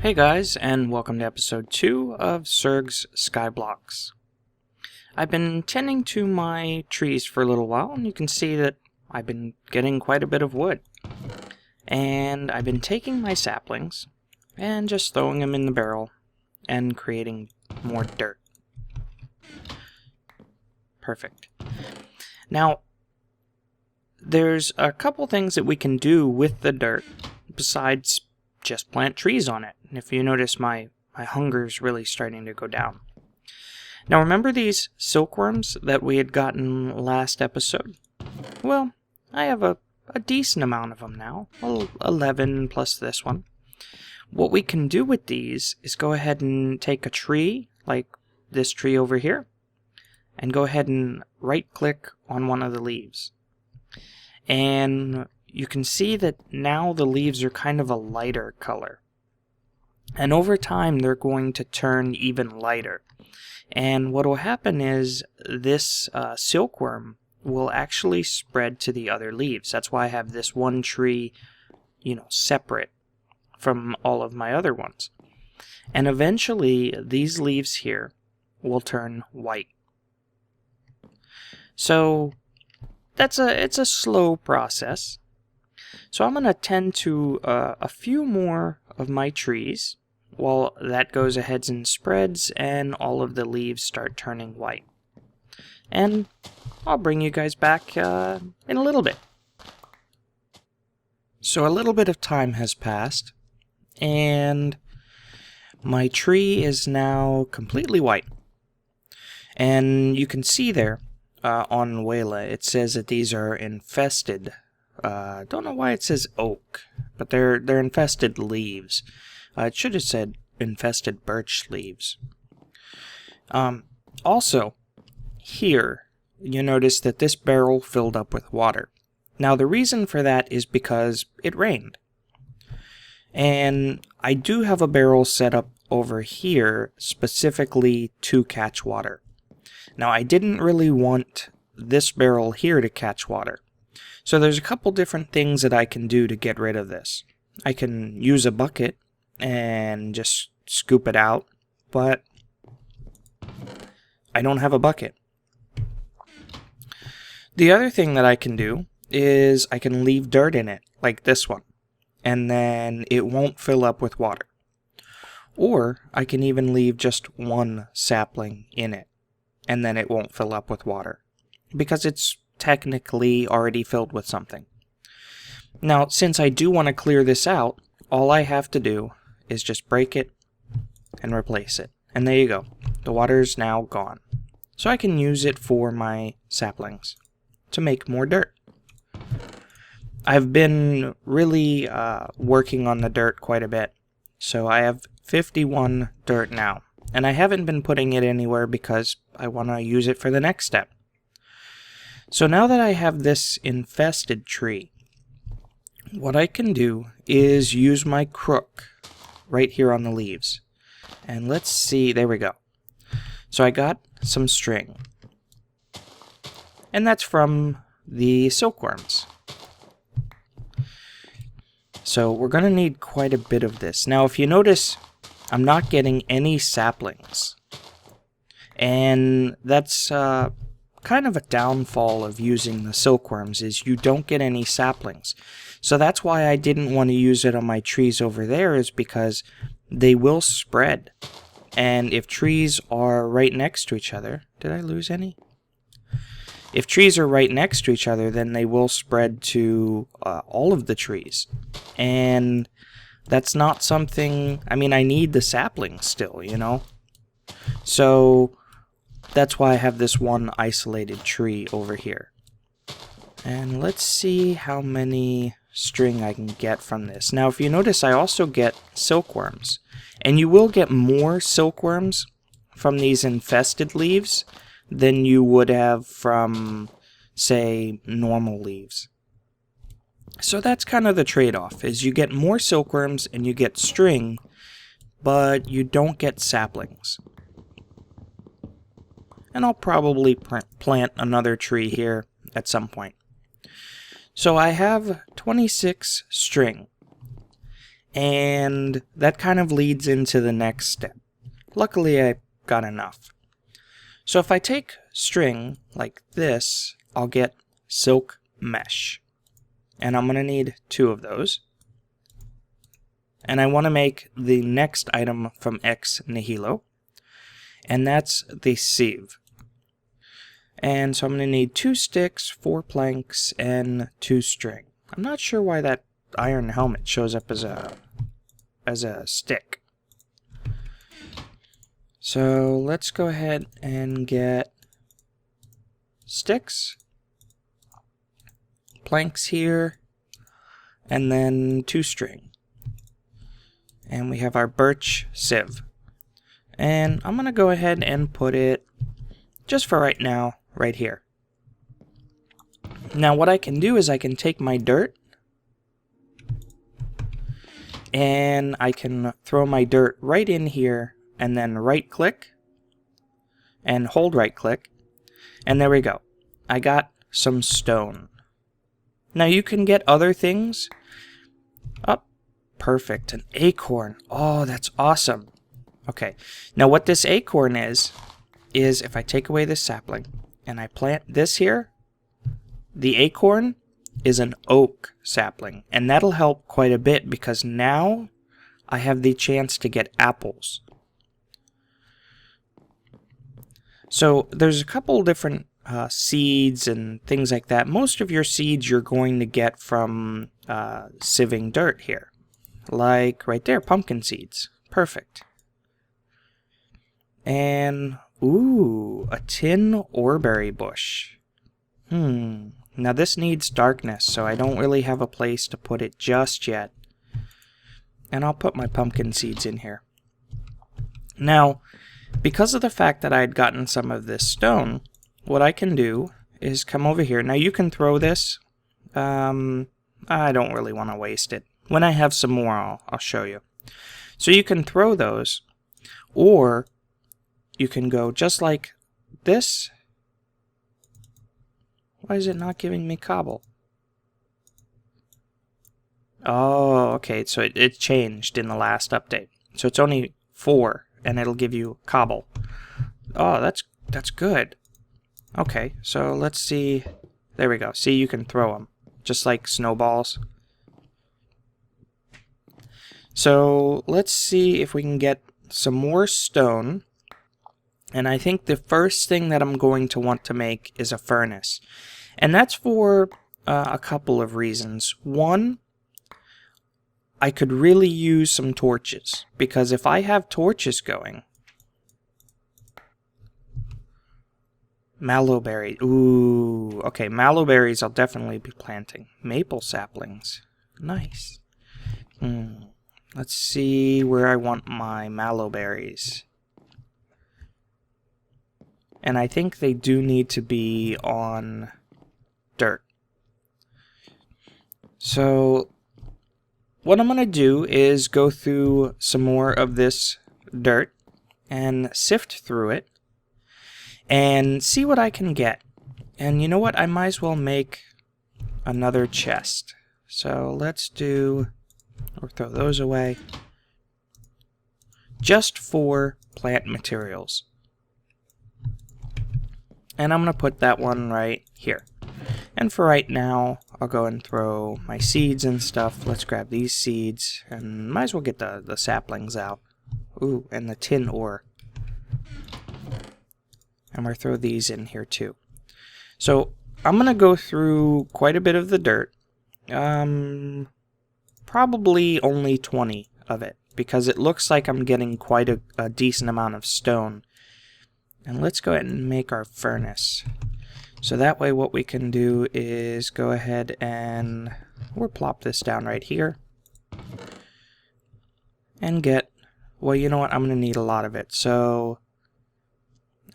Hey guys, and welcome to episode 2 of Surg's Skyblocks. I've been tending to my trees for a little while, and you can see that I've been getting quite a bit of wood. And I've been taking my saplings and just throwing them in the barrel and creating more dirt. Perfect. Now, there's a couple things that we can do with the dirt besides just plant trees on it. And if you notice, my hunger's really starting to go down. Now remember these silkworms that we had gotten last episode? Well, I have a decent amount of them now, 11 plus this one. What we can do with these is go ahead and take a tree, like this tree over here, and go ahead and right-click on one of the leaves. And you can see that now the leaves are kind of a lighter color. And over time, they're going to turn even lighter. And what will happen is this silkworm will actually spread to the other leaves. That's why I have this one tree, separate from all of my other ones. And eventually, these leaves here will turn white. So it's a slow process. So I'm going to tend to a few more of my trees while that goes ahead and spreads and all of the leaves start turning white. And I'll bring you guys back in a little bit. So a little bit of time has passed and my tree is now completely white. And you can see there on WAILA it says that these are infested. Don't know why it says oak, but they're infested leaves. It should have said infested birch leaves. Also, here, you notice that this barrel filled up with water. Now, the reason for that is because it rained. And I do have a barrel set up over here specifically to catch water. Now, I didn't really want this barrel here to catch water. So there's a couple different things that I can do to get rid of this. I can use a bucket and just scoop it out, but I don't have a bucket. The other thing that I can do is I can leave dirt in it, like this one, and then it won't fill up with water. Or I can even leave just one sapling in it, and then it won't fill up with water, because it's technically already filled with something. Now, since I do want to clear this out, all I have to do is just break it and replace it. And there you go. The water's now gone. So I can use it for my saplings to make more dirt. I've been really working on the dirt quite a bit. So I have 51 dirt now. And I haven't been putting it anywhere because I want to use it for the next step. So now that I have this infested tree, what I can do is use my crook right here on the leaves. And let's see, there we go. So I got some string. And that's from the silkworms. So we're going to need quite a bit of this. Now if you notice, I'm not getting any saplings. And that's kind of a downfall of using the silkworms is you don't get any saplings. So that's why I didn't want to use it on my trees over there, is because they will spread. And if trees are right next to each other, did I lose any? If trees are right next to each other, then they will spread to all of the trees. And that's not something, I need the saplings still, So that's why I have this one isolated tree over here. And let's see how many string I can get from this. Now, if you notice, I also get silkworms. And you will get more silkworms from these infested leaves than you would have from, say, normal leaves. So that's kind of the trade-off, is you get more silkworms and you get string, but you don't get saplings. And I'll probably plant another tree here at some point. So I have 26 string. And that kind of leads into the next step. Luckily, I got enough. So if I take string like this, I'll get silk mesh. And I'm going to need 2 of those. And I want to make the next item from Ex Nihilo. And that's the sieve. And so I'm going to need 2 sticks, 4 planks, and 2 string. I'm not sure why that iron helmet shows up as a stick. So let's go ahead and get sticks, planks here, and then 2 string. And we have our birch sieve. And I'm going to go ahead and put it, just for right now, right here. Now what I can do is I can take my dirt and I can throw my dirt right in here and then right click and hold right click, and there we go. I got some stone. Now you can get other things. Oh, perfect, an acorn. Oh, that's awesome. Okay, now what this acorn is if I take away this sapling and I plant this here, the acorn is an oak sapling, and that'll help quite a bit because now I have the chance to get apples. So there's a couple different seeds and things like that. Most of your seeds you're going to get from sieving dirt here. Like right there, pumpkin seeds. Perfect. And, ooh, a tin oreberry bush. Now this needs darkness, so I don't really have a place to put it just yet. And I'll put my pumpkin seeds in here. Now, because of the fact that I had gotten some of this stone, what I can do is come over here. Now you can throw this. I don't really want to waste it. When I have some more, I'll show you. So you can throw those, or you can go just like this. Why is it not giving me cobble? Oh, okay, so it changed in the last update. So it's only 4, and it'll give you cobble. Oh, that's good. Okay, so let's see. There we go. See, you can throw them, just like snowballs. So let's see if we can get some more stone. And I think the first thing that I'm going to want to make is a furnace. And that's for a couple of reasons. One, I could really use some torches, because if I have torches going... Mallowberry. Ooh, okay, mallowberries I'll definitely be planting. Maple saplings. Nice. Let's see where I want my mallowberries. And I think they do need to be on dirt. So what I'm going to do is go through some more of this dirt and sift through it and see what I can get. And you know what? I might as well make another chest. So let's do, or throw those away, just for plant materials. And I'm going to put that one right here. And for right now, I'll go and throw my seeds and stuff. Let's grab these seeds, and might as well get the saplings out. Ooh, and the tin ore. And we'll throw these in here too. So I'm going to go through quite a bit of the dirt. Probably only 20 of it, because it looks like I'm getting quite a decent amount of stone. And let's go ahead and make our furnace. So that way what we can do is go ahead and we'll plop this down right here. And get, well, you know what, I'm going to need a lot of it. So,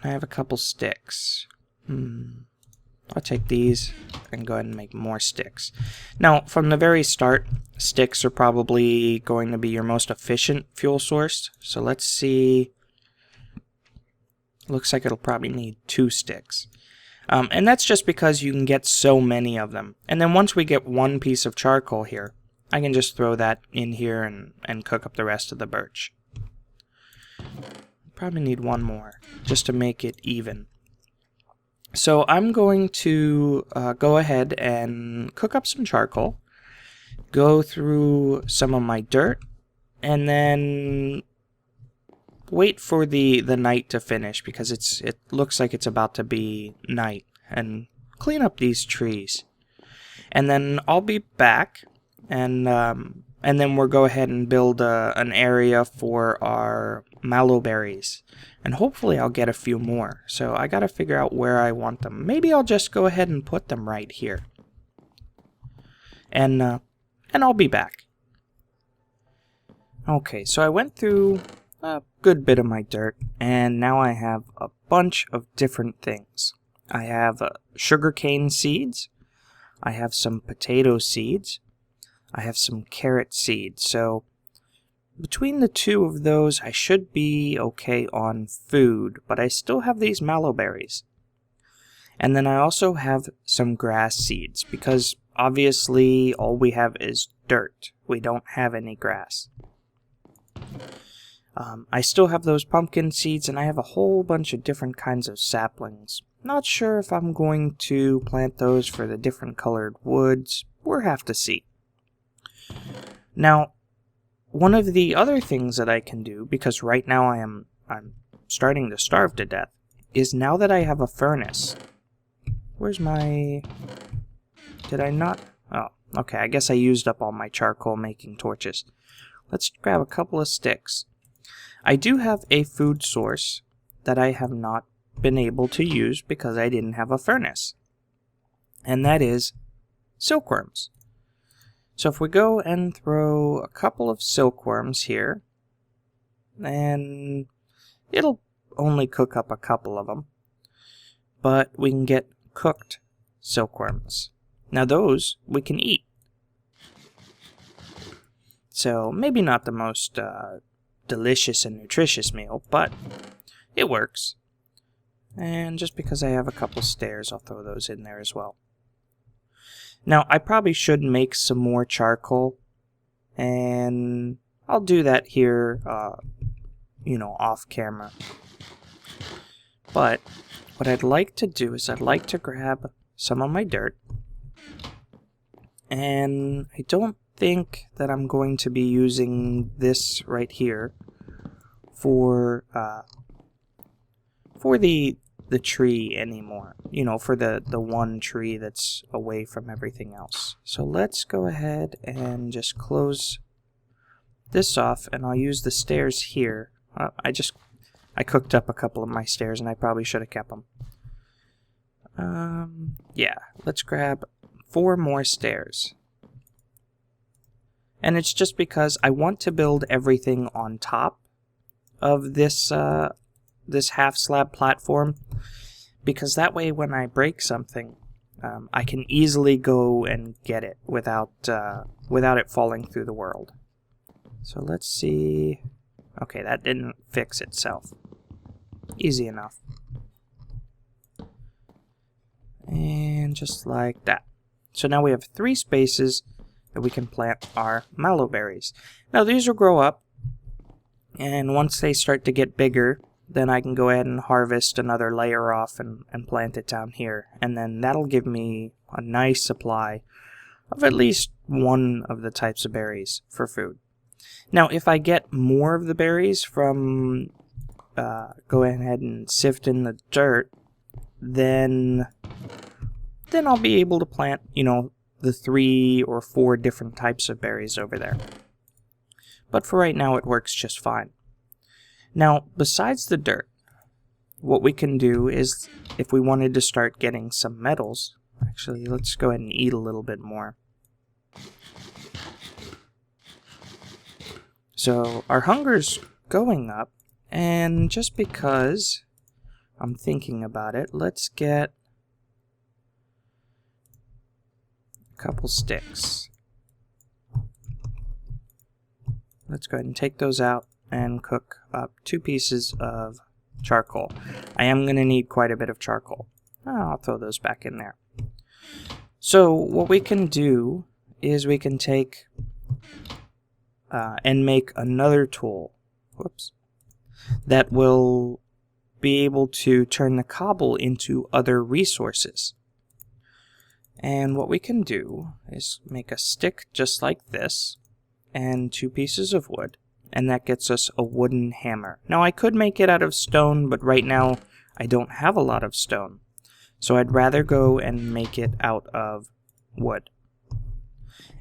I have a couple sticks. I'll take these and go ahead and make more sticks. Now, from the very start, sticks are probably going to be your most efficient fuel source. So let's see. Looks like it'll probably need 2 sticks. And that's just because you can get so many of them. And then once we get one piece of charcoal here, I can just throw that in here and cook up the rest of the birch. Probably need one more just to make it even. So I'm going to go ahead and cook up some charcoal, go through some of my dirt, and then wait for the night to finish, because it looks like it's about to be night, and clean up these trees. And then I'll be back, and then we'll go ahead and build an area for our mallow berries. And hopefully I'll get a few more. So I gotta figure out where I want them. Maybe I'll just go ahead and put them right here. And I'll be back. Okay, so I went through a good bit of my dirt, and now I have a bunch of different things. I have sugarcane seeds. I have some potato seeds. I have some carrot seeds. So between the two of those, I should be okay on food, but I still have these mallow berries. And then I also have some grass seeds, because obviously all we have is dirt. We don't have any grass. I still have those pumpkin seeds, and I have a whole bunch of different kinds of saplings. Not sure if I'm going to plant those for the different colored woods. We'll have to see. Now, one of the other things that I can do, because right now I'm starting to starve to death, is now that I have a furnace. Where's my... Did I not... Oh, okay, I guess I used up all my charcoal making torches. Let's grab a couple of sticks. I do have a food source that I have not been able to use because I didn't have a furnace. And that is silkworms. So if we go and throw a couple of silkworms here, and it'll only cook up a couple of them, but we can get cooked silkworms. Now those we can eat. So maybe not the most delicious and nutritious meal, but it works. And just because I have a couple stairs, I'll throw those in there as well. Now, I probably should make some more charcoal, and I'll do that here, off camera. But what I'd like to do is I'd like to grab some of my dirt, and I don't think that I'm going to be using this right here for the tree anymore, for the one tree that's away from everything else. So let's go ahead and just close this off, and I'll use the stairs here. I cooked up a couple of my stairs, and I probably should have kept them. Yeah, let's grab 4 more stairs. And it's just because I want to build everything on top of this half slab platform, because that way when I break something, I can easily go and get it without it falling through the world. So let's see. Okay, that didn't fix itself. Easy enough. And just like that. So now we have 3 spaces that we can plant our mallow berries. Now these will grow up, and once they start to get bigger, then I can go ahead and harvest another layer off and plant it down here. And then that'll give me a nice supply of at least one of the types of berries for food. Now, if I get more of the berries from going ahead and sifting the dirt, then I'll be able to plant, the 3 or 4 different types of berries over there. But for right now, it works just fine. Now, besides the dirt, what we can do is, if we wanted to start getting some metals, actually, let's go ahead and eat a little bit more. So, our hunger's going up, and just because I'm thinking about it, let's get a couple sticks. Let's go ahead and take those out and cook up 2 pieces of charcoal. I am going to need quite a bit of charcoal. I'll throw those back in there. So what we can do is we can take and make another tool, whoops, that will be able to turn the cobble into other resources. And what we can do is make a stick just like this, and 2 pieces of wood, and that gets us a wooden hammer. Now I could make it out of stone, but right now I don't have a lot of stone, so I'd rather go and make it out of wood.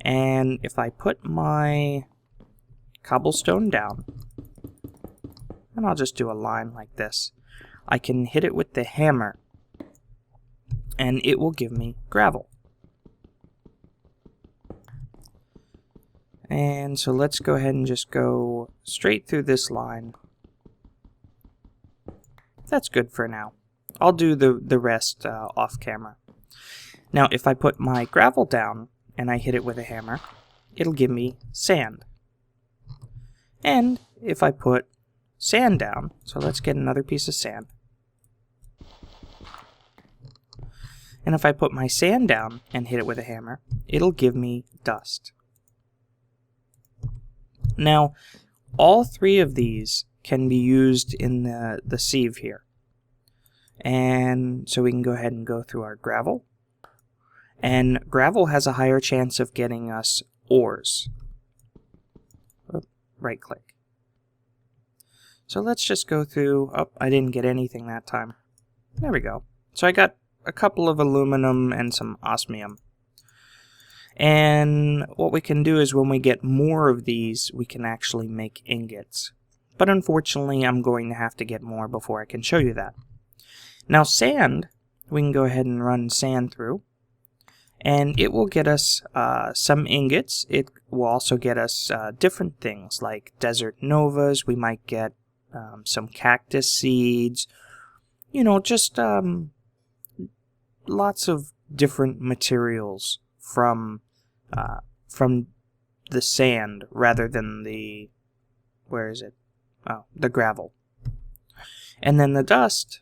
And if I put my cobblestone down, and I'll just do a line like this, I can hit it with the hammer, and it will give me gravel. And so let's go ahead and just go straight through this line. That's good for now. I'll do the rest off camera. Now if I put my gravel down and I hit it with a hammer, it'll give me sand. And if I put sand down, so let's get another piece of sand. And if I put my sand down and hit it with a hammer, it'll give me dust. Now, all 3 of these can be used in the sieve here. And so we can go ahead and go through our gravel. And gravel has a higher chance of getting us ores. Right click. So let's just go through. Oh, I didn't get anything that time. There we go. So I got a couple of aluminum and some osmium. And what we can do is when we get more of these, we can actually make ingots. But unfortunately, I'm going to have to get more before I can show you that. Now sand, we can go ahead and run sand through. And it will get us some ingots. It will also get us different things like desert novas. We might get some cactus seeds. You know, just lots of different materials from the sand rather than the, where is it? Oh, the gravel. And then the dust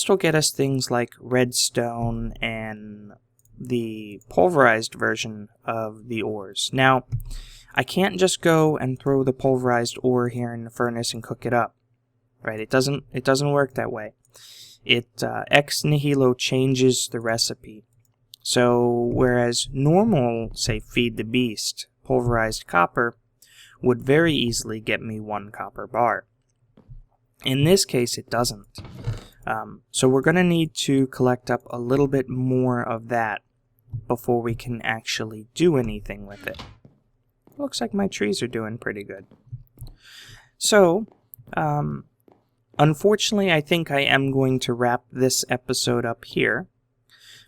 will get us things like redstone and the pulverized version of the ores. Now, I can't just go and throw the pulverized ore here in the furnace and cook it up, right? It doesn't work that way. Ex Nihilo changes the recipe. So whereas normal, say, feed the beast, pulverized copper would very easily get me 1 copper bar. In this case, it doesn't. So we're going to need to collect up a little bit more of that before we can actually do anything with it. Looks like my trees are doing pretty good. So, unfortunately, I think I am going to wrap this episode up here.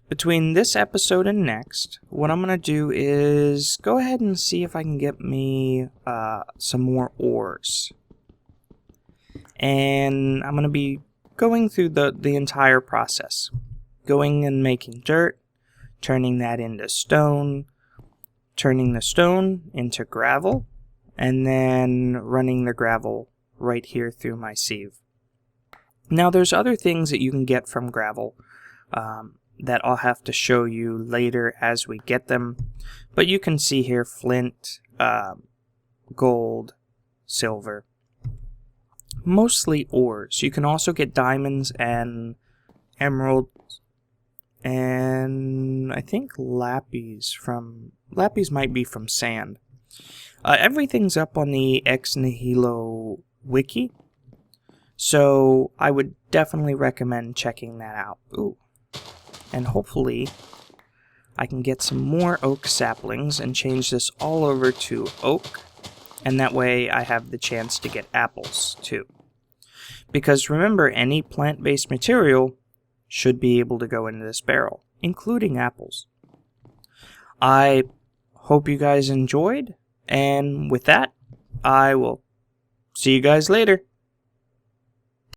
Between this episode and next, what I'm going to do is go ahead and see if I can get me some more ores. And I'm going to be going through the entire process. Going and making dirt, turning that into stone, turning the stone into gravel, and then running the gravel right here through my sieve. Now there's other things that you can get from gravel that I'll have to show you later as we get them. But you can see here flint, gold, silver. Mostly ores. You can also get diamonds and emeralds and I think lapis might be from sand. Everything's up on the Ex Nihilo wiki, so I would definitely recommend checking that out. Ooh. And hopefully I can get some more oak saplings and change this all over to oak, and that way I have the chance to get apples too. Because remember, any plant-based material should be able to go into this barrel, including apples. I hope you guys enjoyed, and with that, I will see you guys later.